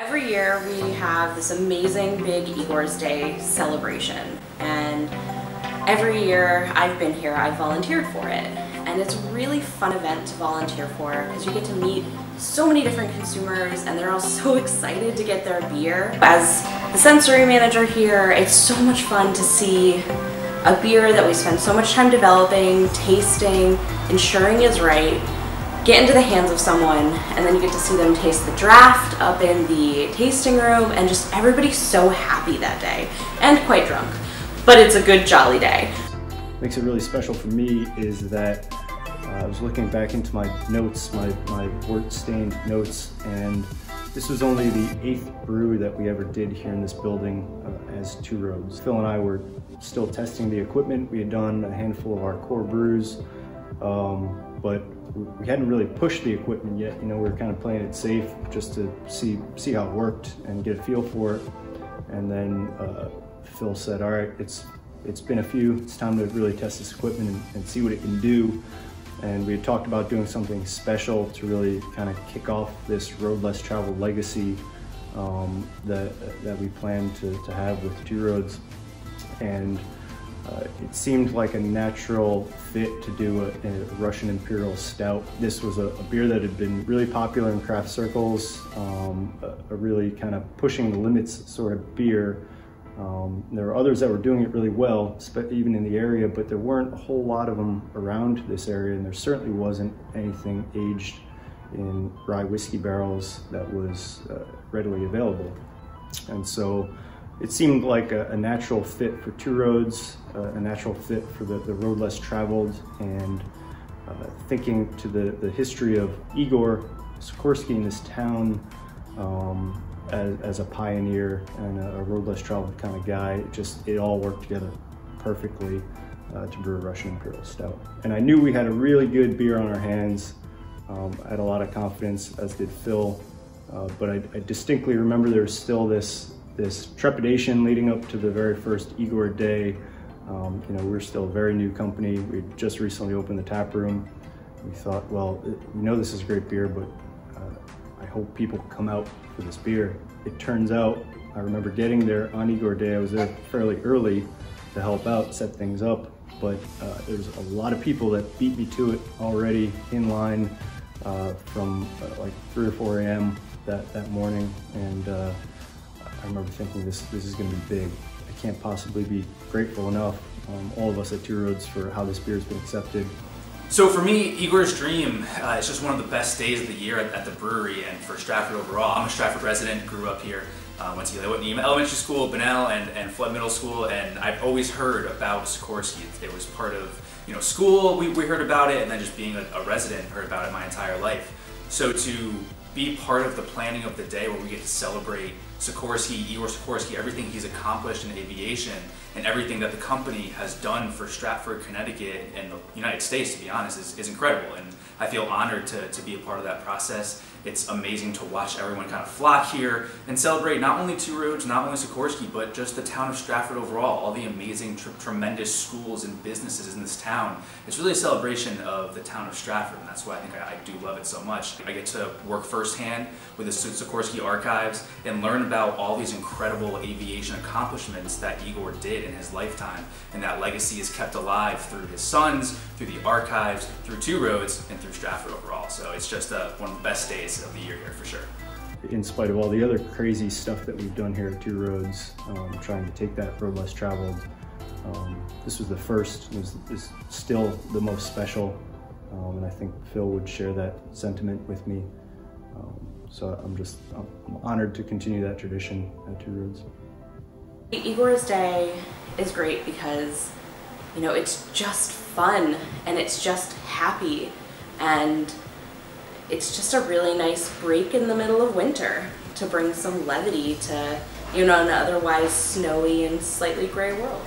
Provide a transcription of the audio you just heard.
Every year we have this amazing big Igor's Day celebration, and every year I've been here, I've volunteered for it. And it's a really fun event to volunteer for because you get to meet so many different consumers and they're all so excited to get their beer. As the sensory manager here, it's so much fun to see a beer that we spend so much time developing, tasting, ensuring is right, get into the hands of someone, and then you get to see them taste the draft up in the tasting room, and just everybody's so happy that day, and quite drunk. But it's a good, jolly day. What makes it really special for me is that I was looking back into my notes, my wort-stained notes, and this was only the 8th brew that we ever did here in this building as Two Roads. Phil and I were still testing the equipment. We had done a handful of our core brews, but we hadn't really pushed the equipment yet. You know, we were kind of playing it safe just to see how it worked and get a feel for it. And then Phil said, all right, it's been a few, it's time to really test this equipment and see what it can do. And we had talked about doing something special to really kind of kick off this road less traveled legacy that we plan to have with Two Roads. And it seemed like a natural fit to do a Russian Imperial Stout. This was a beer that had been really popular in craft circles, a really kind of pushing the limits sort of beer. There were others that were doing it really well, even in the area, but there weren't a whole lot of them around this area, and there certainly wasn't anything aged in rye whiskey barrels that was readily available. And so it seemed like a natural fit for Two Roads, a natural fit for the road less traveled, and thinking to the history of Igor Sikorsky in this town as a pioneer and a road less traveled kind of guy. It all worked together perfectly to brew a Russian Imperial Stout. And I knew we had a really good beer on our hands. I had a lot of confidence, as did Phil, but I distinctly remember there was still this trepidation leading up to the very first Igor Day. You know, we're still a very new company. We just recently opened the tap room. We thought, well, we know this is great beer, but I hope people come out for this beer. It turns out, I remember getting there on Igor Day. I was there fairly early to help out, set things up, but there was a lot of people that beat me to it already in line from like 3 or 4 a.m. that morning, and I remember thinking this is going to be big. I can't possibly be grateful enough, all of us at Two Roads, for how this beer has been accepted. So for me, Igor's Dream, it's just one of the best days of the year at the brewery and for Stratford overall. I'm a Stratford resident, grew up here, went to Whitney Elementary School, Bunnell, and Flood Middle School, and I've always heard about Sikorsky. It was part of, you know, school, we heard about it, and then just being a resident, heard about it my entire life. So to be part of the planning of the day where we get to celebrate Sikorsky, Igor Sikorsky, everything he's accomplished in aviation, and everything that the company has done for Stratford, Connecticut, and the United States, to be honest, is incredible. And I feel honored to be a part of that process. It's amazing to watch everyone kind of flock here and celebrate not only Two Roads, not only Sikorsky, but just the town of Stratford overall, all the amazing, tremendous schools and businesses in this town. It's really a celebration of the town of Stratford, and that's why I think I do love it so much. I get to work firsthand with the Sikorsky archives and learn about all these incredible aviation accomplishments that Igor did in his lifetime, and that legacy is kept alive through his sons, through the archives, through Two Roads, and through Stratford overall. So it's just one of the best days of the year here for sure. In spite of all the other crazy stuff that we've done here at Two Roads, trying to take that road less traveled, this was the first, is still the most special, and I think Phil would share that sentiment with me. So I'm honored to continue that tradition at Two Roads. Igor's Day is great because, you know, it's just fun and it's just happy, and it's just a really nice break in the middle of winter to bring some levity to, you know, an otherwise snowy and slightly gray world.